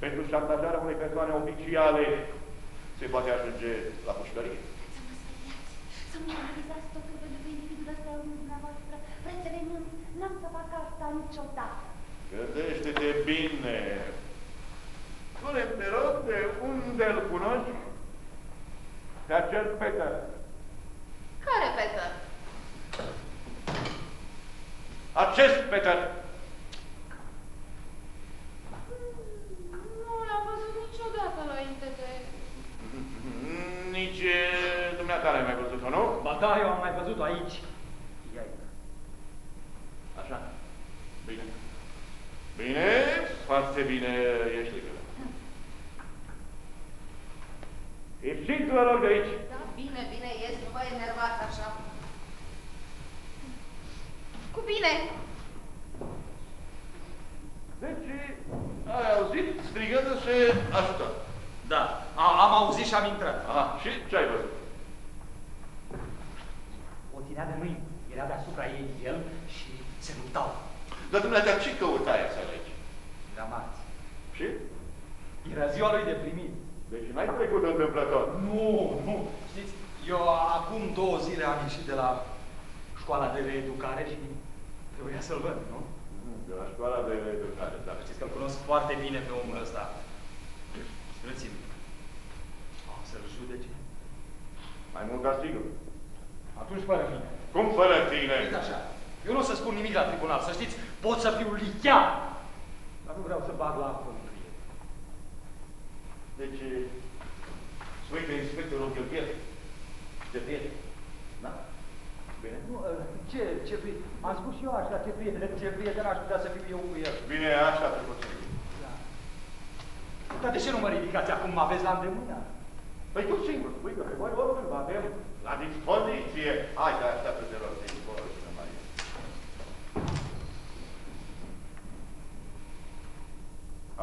Pentru șantajarea unei persoane oficiale se poate ajunge la pușcărie. Să mă analizați totul pentru că individul ăsta e unul dumneavoastră. Prețele, n-am să fac asta niciodată. Gândește-te bine. Spune-mi, te rog, de unde îl cunoști? Pe acel Peter. Care Peter? Acest Peter. Nu l-am văzut niciodată înainte de... Nici dumneata n-ai mai văzut-o, nu? Ba da, eu am mai văzut-o aici. Așa. Bine. Bine, foarte bine ești ligă. Ieșiți, vă rog, de aici. Da, bine, bine, ies, nu vă enervați așa. Cu bine! Deci, ai auzit strigându-se ajutor. Da, am auzit și am intrat. Aha, și ce ai văzut? O ținea de mâini, era deasupra ei el și se luptau. Dar dumneata, ce căutai să alegi? Era marți. Și? Era ziua lui de primit. Deci n-ai trecut întâmplător. Nu. Știți, eu acum 2 zile am ieșit de la școala de reeducare și trebuia să-l văd, nu? De la școala de reeducare, da. Știți că-l cunosc foarte bine pe omul ăsta. Spuneți-mi, să-l judece? Mai mult ca sigur. Atunci fără mine. Cum fără tine? Uite așa, eu nu o să spun nimic la tribunal, să știți, pot să fiu licheat, dar nu vreau să bag la apă în frie. Deci, spui că inspectorul Gheorghe te prieten. Da? Bine? Nu, ce prieten? Am spus și eu așa, ce prieten aș putea să fiu eu cu el. Bine, așa te pot să fiu. Da. Dar de ce nu mă ridicați acum, mă aveți la îndemână? Păi tu singur, spui că pe voi oricum vă avem la dispoziție. Hai, dar așteaptă te rog, te rog, să mai e.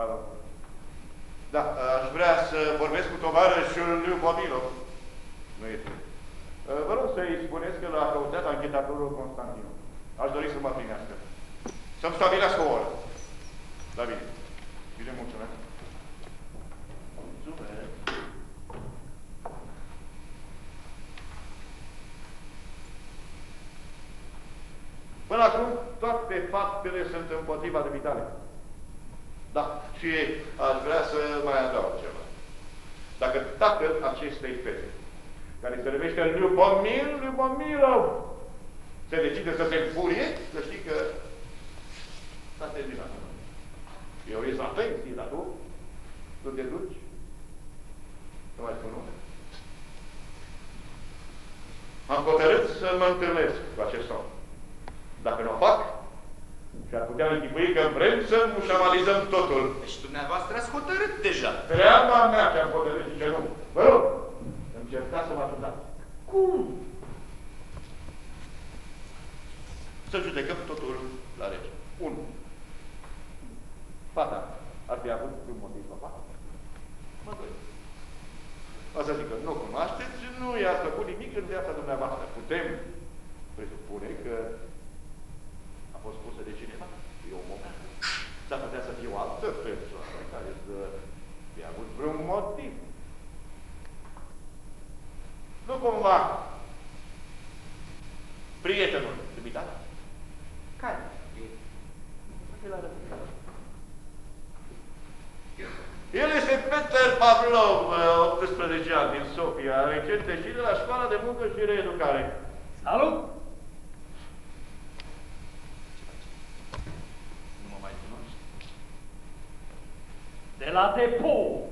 Alo. Da, aș vrea să vorbesc cu tovarășul Liu Bobilov. Nu este. Vă rog să-i spuneți că l-a căutat anchetatorul Constantinu. Aș dori să mă primească. Să-mi stabilească o oră. Da, bine. Bine, mulțumesc. Mulțumesc. Până acum, toate faptele sunt împotriva de Vitale. Da, și aș vrea să mai adaug ceva. Dacă tatăl acestei fete, care se numește Liubomilov, se decide să se înfurie, să știi că s-a terminat. Eu ies la pensie, dar tu te duci, nu mai spun nume. Am hotărât să mă întâlnesc cu acest om. Dacă nu o fac, și-ar putea închipui că vrem să mușamalizăm totul. Deci dumneavoastră ați hotărât deja. Treaba mea ce-am hotărât și ce nu. Vă rog, încercați să mă ajutați. Cum? Să judecăm totul la rege. 1. Fata ar fi avut un motiv să facă. Mă doi. O să zic că nu o cunoașteți, nu i-a făcut nimic în viața dumneavoastră. Putem presupune că a fost pusă de cineva. E un moment. S-ar putea să fie o altă persoană care să fie avut vreun motiv. Nu cumva prietenul iubitat? Care? El este Peter Pavlov, 18 ani, din Sofia, recent ieșit de la școala de muncă și reeducare. Salut! Nu mă mai cunoști. De la depou!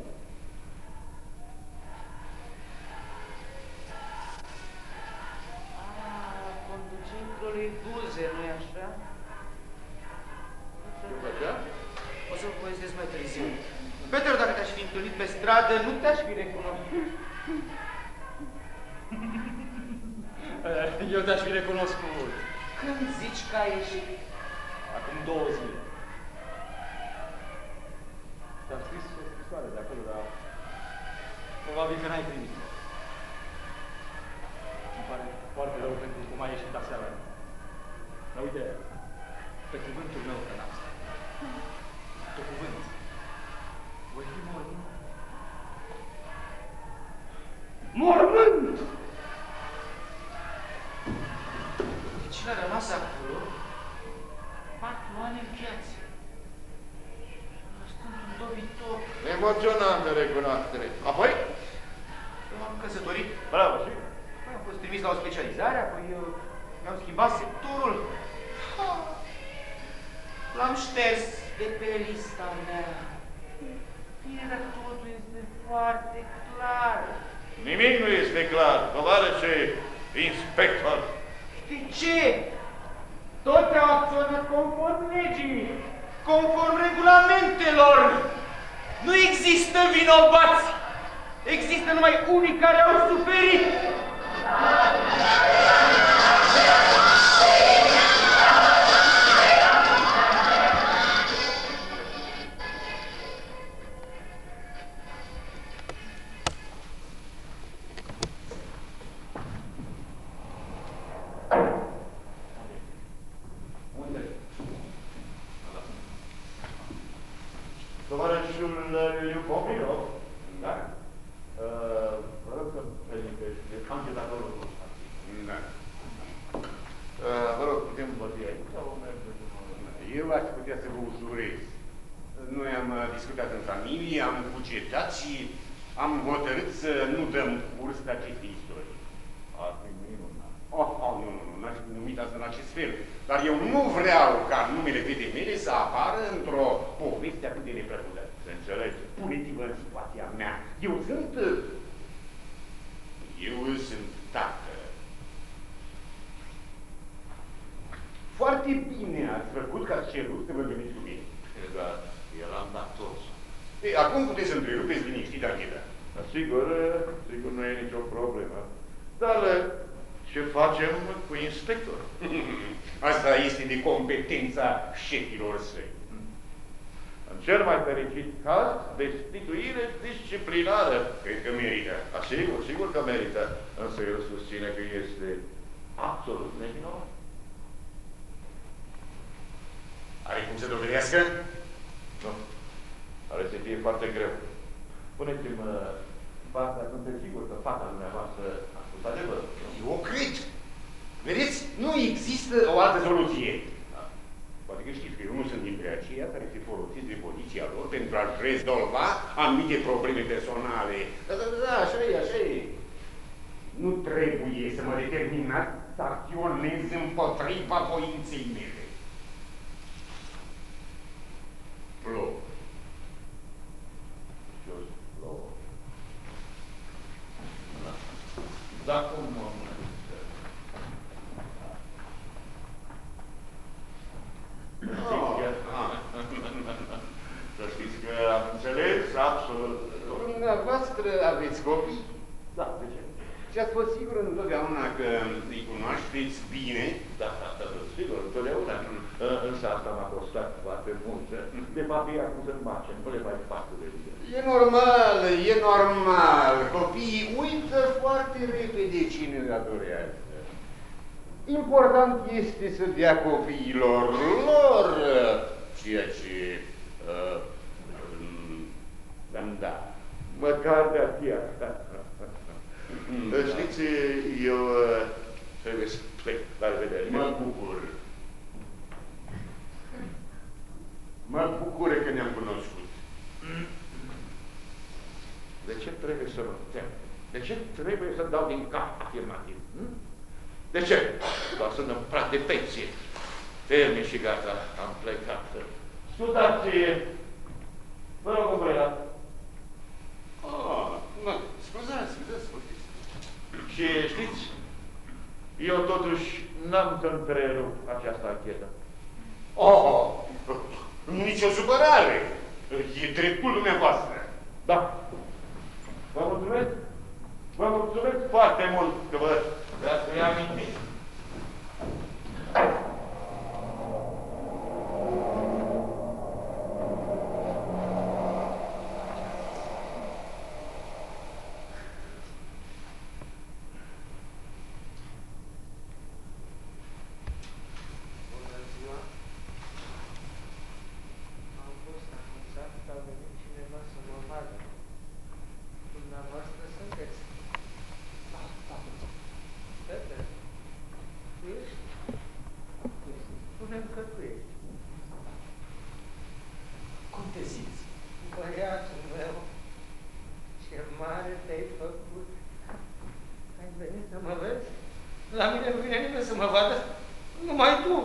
Conduce într-o buze, nu-i așa? O să-l poezesc mai târziu. Peter, dacă te-aș fi întâlnit pe stradă, nu te-aș fi recunoscut. Eu te-aș fi recunoscut. Când zici că ai ieșit? Acum 2 zile. Ți-am scris o scrisoare de acolo, dar probabil că n-ai primit. Îmi pare foarte rău pentru cum ai ieșit aseară. Dar uite, pe cuvântul meu, că n-am. Pe cuvânt. Mormânt! Deci l-a rămas acolo 4 ani în viață. Stând un dobitor. Emoționantă recunoaștere. Apoi? M-am căsătorit. Bravo, și? Apoi am fost trimis la o specializare, apoi mi-am schimbat sectorul. L-am șters de pe lista mea. Era totul este foarte clar. Nimic nu este clar, tovarășe inspector. De ce? Toți au acționat conform legii, conform regulamentelor. Nu există vinovați. Există numai unii care au suferit. Tovarășul Iucopilov, da? Vă rog să permiteți anchetatorul ăsta. Da. Vă rog, putem vorbi aici sau mergem? Eu aș putea să vă ușurez. Noi am discutat în familie, am cugetat și am hotărât să nu dăm curs acestei istorii. Ar fi minunat. Nu, n-aș fi numit asta în acest fel. Dar eu nu vreau ca numele fetei mele să apară într-o poveste atât de neplăcută. Se înțelege. Puneți-vă în situația mea. Eu sunt tată. Foarte bine ați făcut că ați cerut să vă gândiți cu mine. Da, eram datos. Ei, acum puteți să întrerupeți liniștit ancheta. Sigur, sigur nu e nicio problemă. Dar ce facem cu inspectorul? Asta este de competența șefilor săi. În cel mai fericit caz, destituire disciplinară. Cred că merită. Sigur, sigur că merită, însă el susține că este absolut nevinovat. Are cum să dovedească? Nu. Are să fie foarte greu. Puneți-mi partea, sunteți sigur că fata dumneavoastră a spus adevărul. Eu cred. Vedeți? Nu există o altă soluție. Da. Poate că știți că eu nu sunt dintre aceia care se folosesc de poziția lor pentru a-și rezolva anumite probleme personale. Da, așa e, așa e. Nu trebuie să mă determinați să acționez împotriva voinței mele. Plouă. Jos plouă. Da, cum mă Să știți că am înțeles absolut. Dumneavoastră aveți copii? Da, de ce? Și ați fost sigur întotdeauna că îi cunoașteți bine? Da, sigur, întotdeauna. Însă asta m-a costat foarte mult. De fapt, ei acum se face, nu le mai fac de bine. E normal, e normal. Copiii uită foarte repede cine le adorează. Important este să dea copiilor lor ceea ce le-am dat. Măcar de-a fi asta. Știți, eu trebuie să plec. La revedere. Mă bucur. Mă bucur că ne-am cunoscut. De ce trebuie să mă tem? De ce trebuie să dau din cap afirmativ? De ce? Doar sunt în prag de pensie. Termin și gata, am plecat. Studați, vă rog, umbrela. Scuzați. Și știți, eu totuși n-am să întrerup această anchetă. Nici o supărare. E dreptul dumneavoastră. Da. Vă mulțumesc. Vă mulțumesc foarte mult că vă dați reamintit. băiatul meu, ce mare te-ai făcut. Ai venit să mă vezi? La mine nu vine nimeni să mă vadă, numai tu.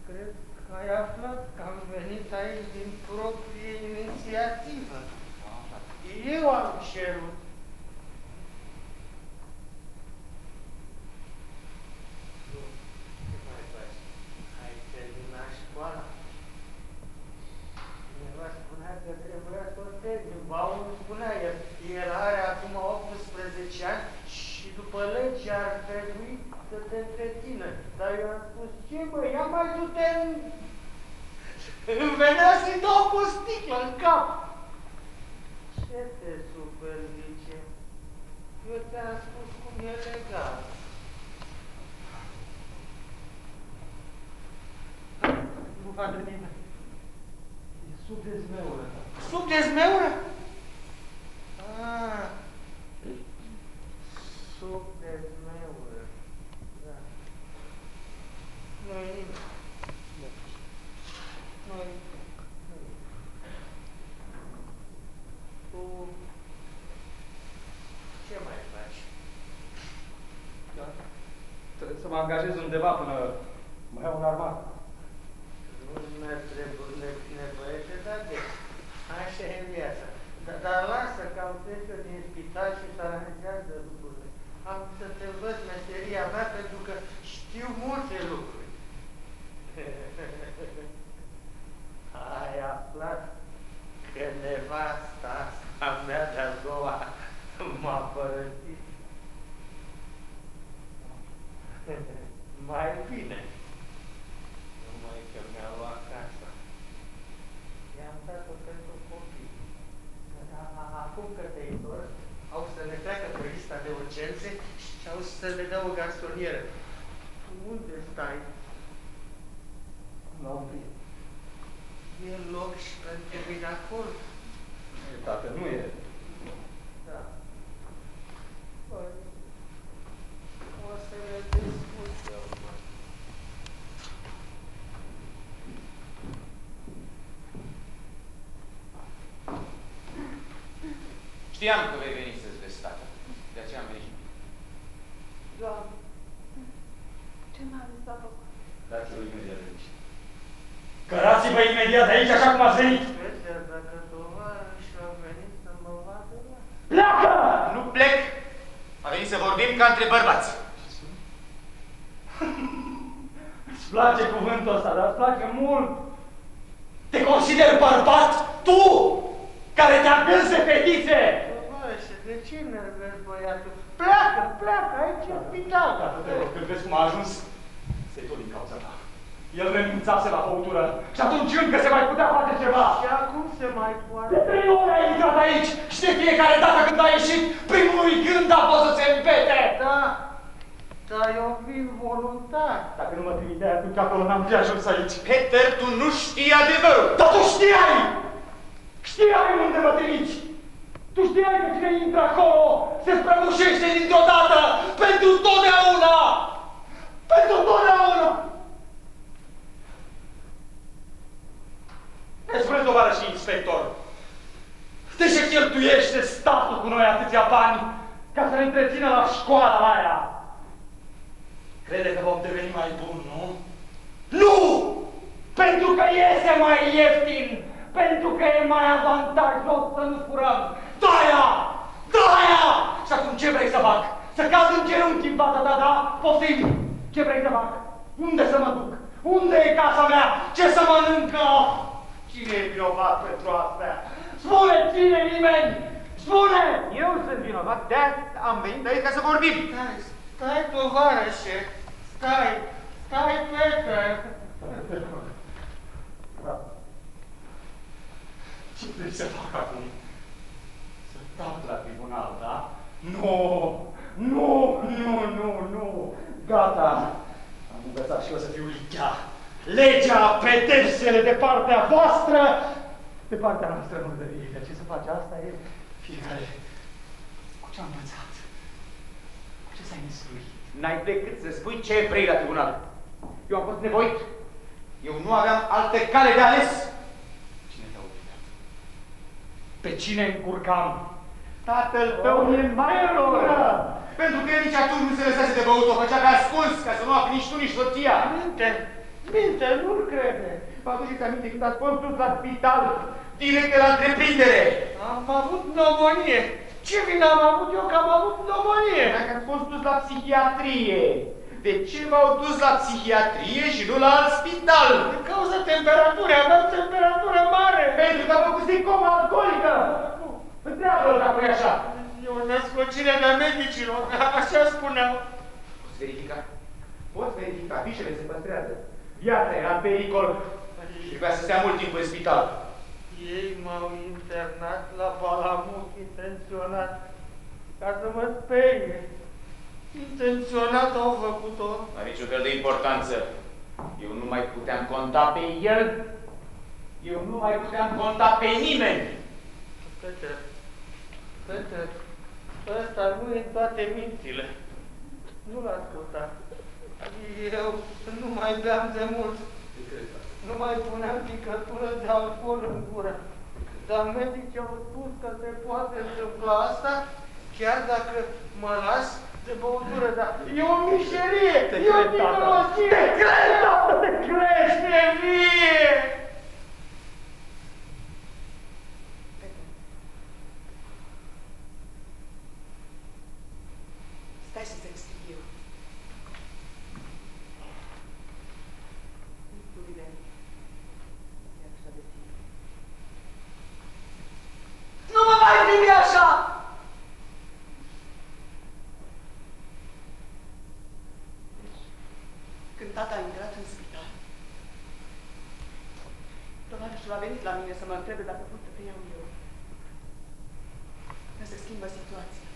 Cred că ai aflat că am venit aici din proprie inițiativă. Eu am cerut. Ce mai faci? Ai terminat școala? Cineva spunea că trebuia să o termin. Ba, unul spunea, el are acum 18 ani și după lege ar trebui să te întrețină. Dar eu am spus, ce bă, ia mai du-te în... Îmi venea să-i dau cu o sticlă în cap. Ce te super zice? Eu ți-am spus cum e legal. Nu vadă nimeni. E sub dezmeură. Sub dezmeură? Ah. Sub dezmeură. Da. Nu-i nimic. Nu-i nimic. Tu ce mai faci? Da. Trebuie să mă angajez undeva până mă iau în armată. Nu ne trebuie nevoie de date. Așa e viața. Dar lasă că am trecut din spital și se aranjează lucrurile. Am să te învăț meseria mea pentru că știu multe lucruri. Ai aflat că nevasta asta mea de-a doua m-a părăsit. Mai bine. Numai că mi-a luat casa. I-am dat-o pentru copii. Acum că te-ai întors, au să le treacă pe lista de urgențe și au să le dea o garsonieră. Unde stai? La un prieten. E loc și pentru mine acolo? Tată, nu e. Da. Păi, o să le discut eu, mă. Știam că vei veni să-ți vezi tata. De aceea am venit. Doamne, ce mare s-a făcut? Dați-vă imediat de aici. Cărați-vă imediat de aici, așa cum ați venit! Vezi, dacă tovarășul a venit să mă vadă, da? Pleacă! Nu plec! A venit să vorbim ca între bărbați. Îți place cuvântul ăsta, dar îți place mult. Te consider bărbat, tu, care te agânzi de fetițe! Tovarășe, de ce nervezi băiatul? Pleacă, pleacă, aici e spital. Când vezi cum a ajuns, se-i tot din cauza ta. El renunțase la băutură și atunci încă se mai putea face ceva. Și acum se mai poate. De 3 ori ai intrat aici și de fiecare dată când ai ieșit, primului gând a fost să se împete. Da, dar eu vin voluntar. Dacă nu mă trimiteai atunci acolo, n-am fi ajuns aici. Peter, tu nu știi adevărul. Dar tu știai! Știai unde mă trimiți! Tu știai că cine intră acolo se sprăbușește dintr-o dată pentru totdeauna! Pentru totdeauna! Ne spune, tovarășii inspector, de ce cheltuiește statul cu noi atâția bani ca să ne întrețină la școala aia? Crede că vom deveni mai buni, nu? Nu! Pentru că iese mai ieftin! Pentru că e mai avantajos să nu furăm! Da-aia! Da-aia! Și acum ce vrei să fac? Să cad în genunchi în fața ta, da? Poftim! Ce vrei să fac? Unde să mă duc? Unde e casa mea? Ce să mănâncă? Cine e vinovat pentru asta? Spune, cine nimeni? Spune! Eu sunt vinovat, de-aia am venit aici ca să vorbim. Stai, tovarășe, stai, Peter. Da. Ce vrei să fac acum? Să tac la tribunal, da? Nu! Nu! Nu! Nu! Nu! Gata! Am învățat și eu să fiu lichea. Legea, pedepsele de partea voastră, de partea noastră nu dă vie. Ce să faci? Asta e fiecare. Cu ce am învățat? Cu ce s-ai născuit? N-ai decât să spui ce vrei la tribunal. Eu am fost nevoit. Eu nu aveam altă cale de ales. Pe cine încurcam? Tatăl tău e mai rău. Pentru că el nici atunci nu se lăsase de băut, o făcea pe ascuns, ca să nu afli nici tu, nici soția. Minte, nu-l crede. Vă aduceți aminte când ați fost dus la spital, direct de la întreprindere. Am avut pneumonie. Ce vină am avut eu că am avut pneumonie? Dacă ați fost dus la psihiatrie, de ce v-au dus la psihiatrie și nu la alt spital? Din cauza temperaturii, aveam temperatură mare. Pentru că a făcut coma alcoolică. Întreabă-l dacă e așa. E o născocire de medicilor, așa spuneau. Poți verifica? Poți verifica, fișele se păstrează. Viața era în pericol și trebuia să stea mult timp în spital. Ei m-au internat la Balamuc intenționat, ca să mă sperie. Intenționat au făcut-o. Nu are niciun fel de importanță. Eu nu mai puteam conta pe el. Eu nu mai puteam conta pe nimeni. Peter, ăsta nu e toate mințile. Nu-l asculta. Eu nu mai beam de mult. Nu mai puneam picătură de alcool în gură. Dar medicii au spus că se poate întâmpla asta, chiar dacă mă las de băutură, dar e o mișerie! E o ticălosie! Te cred, tată, te Crește vie! Stai să-ți explic eu. Lucrurile e așa de tine. Nu mă mai privi așa! Când tata a intrat în spital, tovarășul a venit la mine să mă întrebe dacă pot să te iau eu. Că se schimbă situația.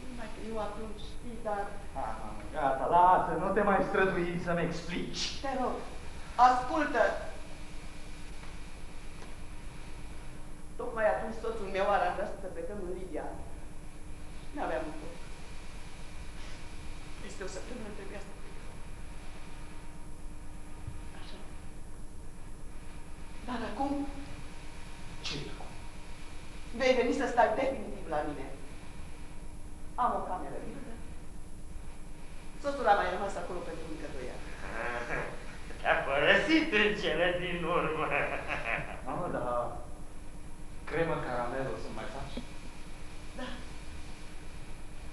Numai că eu atunci știi, dar... Gata, lasă, nu te mai strădui să-mi explici. Te rog, ascultă! Tocmai atunci soțul meu a aranjat să plecăm în Libia. N-aveam un loc. Peste o săptămână trebuia să plecăm. Așa. Dar acum... Ce acum? Vei veni să stai definitiv la mine. Am o cameră liberă. Soțul a mai rămas acolo pentru încă 2 ani. Te-a părăsit în cele din urmă. Mamă, dar cremă caramel o să mai faci? Da.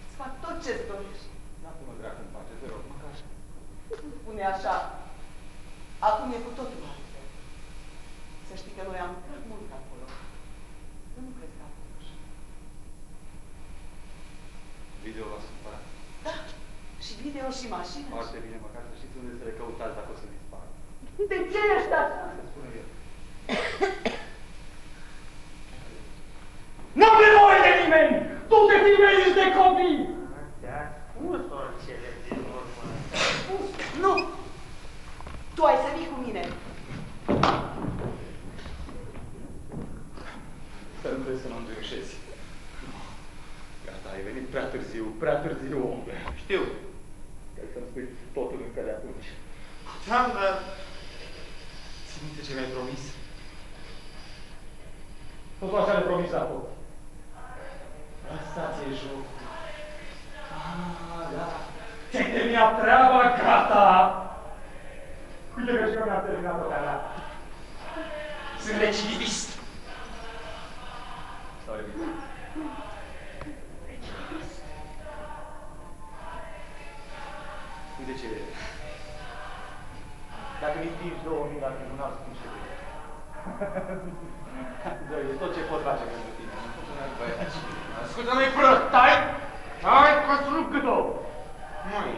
Îți fac tot ce-ți dorești. Lasă-mă dracu în pace, te rog, măcar. Nu spune așa. Acum e cu totul altfel. Să știi că noi am prea mult acolo. Să nu crezi că am fost așa. Video l-a supărat. Da. Și video și mașină. Foarte bine, măcar să știți unde să le căutați dacă o să dispară. De ce ești așa? Să spune el. N-am nevoie de nimeni! Tu te filmezi de copii! Te-a spus cele din urmă. Nu! Tu ai să vii cu mine. Să nu vrei să mă înduioșezi. Gata, ai venit prea târziu, omule. Știu. Trebuie să-mi spui totul încă de atunci. Ți-am, dar... Ții minte ce mi-ai promis? Totul așa le promis la tot. Lăsați-i jocul. Da. Ți-ai terminat treaba, gata! Uite că și eu mi-am terminat-o pe-a mea. Sunt recidivist. Stau bine. Uite ce e. Dacă îi împingi 2000 la tribunal, spun ce vrei. Dă-i, e tot ce pot face pentru tine. Ascultă-mă, protai! Hai, că să rup cât-o! Măi,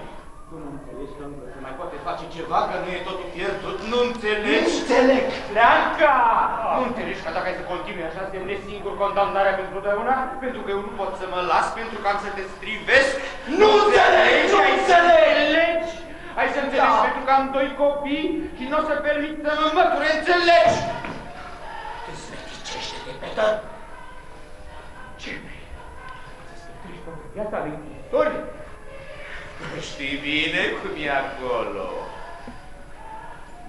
tu nu înțelegi că încă se mai poate face ceva, că nu e totul pierdut? Nu înțelegi? Nu înțeleg! Pleacă! Nu înțelegi că dacă ai să continui așa, semnezi singur condamnarea pentru totdeauna? Pentru că eu nu pot să mă las, pentru că am să te strivesc? Nu înțelegi! Nu înțelegi! Ai să înțelegi, Da. pentru că am 2 copii și nu o să permit să mă măture, înțelegi? Te smeticește-te, Peter! Ce vrei? Să spectărești toată viața lui închisorii? Știi bine cum e acolo.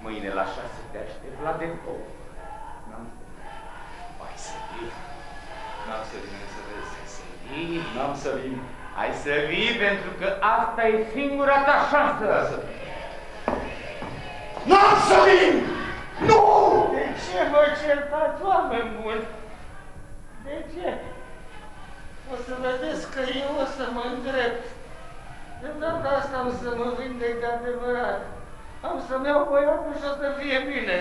Mâine la 6 te aștept la depot. N-am să vin, să vezi. N-am să vin. Hai să vii, pentru că asta e singura ta șansă. N-am să vin! Nu! De ce vă certați, oameni buni? De ce? O să vedeți că eu o să mă îndrept. De data asta am să mă vindec de adevărat. Am să-mi iau băiatul și o să fie bine.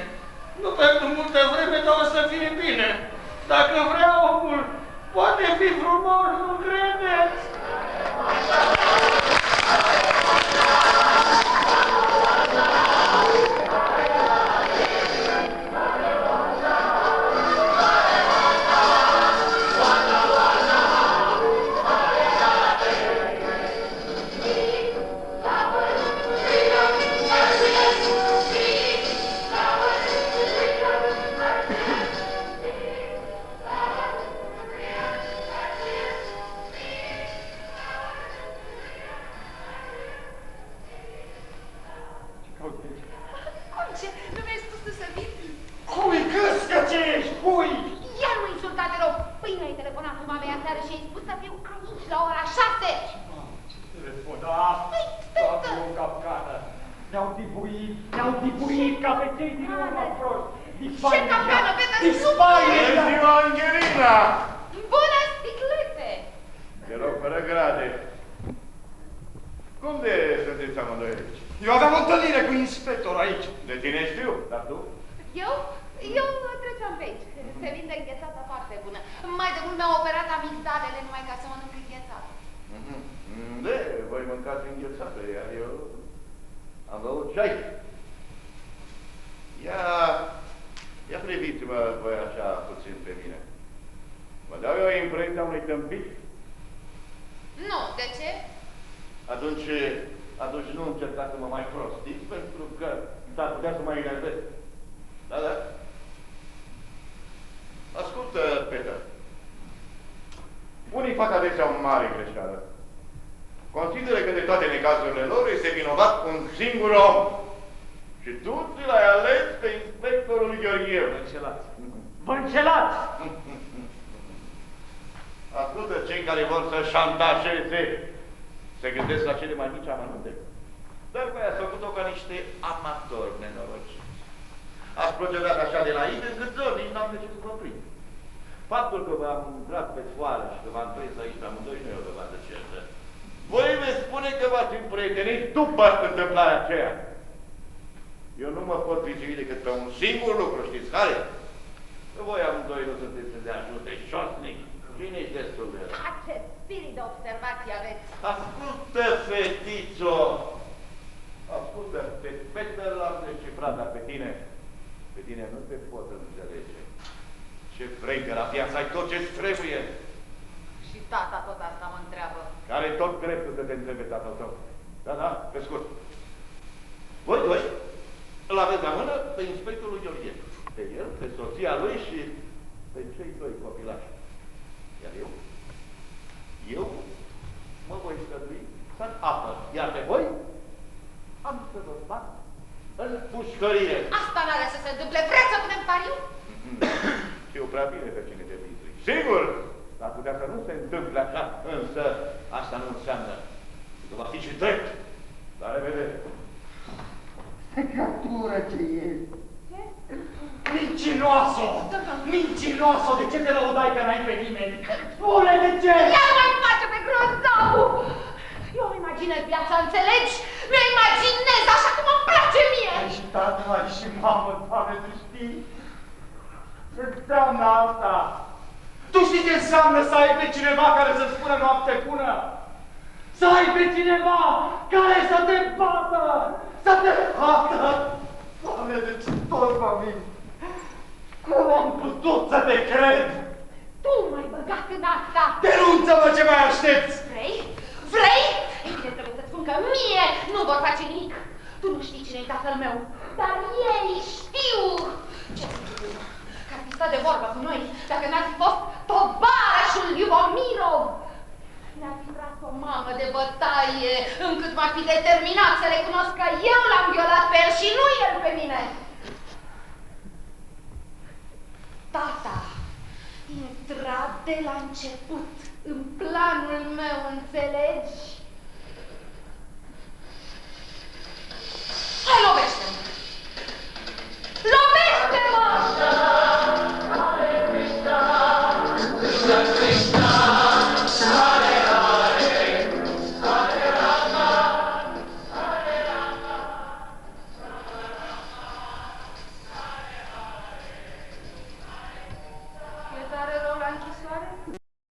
Nu pentru multă vreme, dar o să fie bine. Dacă vrea omul, poate fi frumos, nu credeți? Atunci nu încerca să mă mai prostiți, pentru că s-ar putea să mă enervez. Da, da? Ascultă, Peter. Unii fac adesea o mare greșeală. Consideră că de toate necazurile lor este vinovat un singur om. Și tu ți l-ai ales pe inspectorul Gheorghiu. Vă înșelați! Vă înșelați! Ascultă, cei care vor să șantajeze se gândesc la cele mai mici amănunte. Dar voi ați făcut-o ca niște amatori nenorociți. Ați procedat așa de la ei, încât nici n-am de ce să vă prind. Faptul că v-am intrat pe foară și că v-am prins aici pe amândoi nu e o dovadă certă. Voi veți spune că v-ați împrietenit după întâmplarea aceea. Eu nu mă pot vizui decât pe un singur lucru, știți care? Că voi amândoi nu sunteți de ajută șosnic. Cine ești destul de rău? Ce spirit de observație aveți! Ascultă, fetițo! Ascultă, pe Peter l-am decifrat, dar pe tine nu te pot înțelege. Ce vrei de la viață, ai tot ce-ți trebuie. Și tata tot asta mă întreabă. Care tot dreptul să te întrebe tatăl tău. Da, da, pe scurt. Voi doi îl aveți la mână pe inspectorul Gheorghe. Pe el, pe soția lui și pe cei doi copilași. Iar eu mă voi strădui să-l apăr. Iar pe voi am să vă bat în pușcărie. Asta n-are să se întâmple. Vreți să punem pariu? Știu prea bine pe cine te vizui. Sigur! Dar putea să nu se întâmple așa, însă asta nu înseamnă că va fi și drept. La revedere! Secatură ce ești! Ce? Mincinoasă! Mincinoasă! De ce te lăudai că n-ai pe nimeni? Spune de ce! Ia mai face pe grozavu! Eu îmi imaginez viața, înțelegi? Mi-o imaginez așa cum îmi place mie! Ai și tată, ai și mamă, Doamne, tu știi? Ce înseamnă asta? Tu știi ce înseamnă să ai pe cineva care să-ți spună noapte bună? Să ai pe cineva care să te bată! Să te bată! Doamne, deci tot mă mint! Cum am putut să te cred? Tu m-ai băgat în asta! Denunță-mă, ce mai aștepți! Vrei? Vrei? Ei bine, trebuie să-ți spun că mie nu vor face nimic. Tu nu știi cine-i tatăl meu, dar ei știu. Ce zic eu? Că ar fi stat de vorbă cu noi dacă n-ar fi fost tovarășul Iubomirov. Ne-ar fi tras o mamă de bătaie, încât m-ar fi determinat să recunosc că eu l-am violat pe el și nu el pe mine. Tata de la început, în planul meu, înțelegi?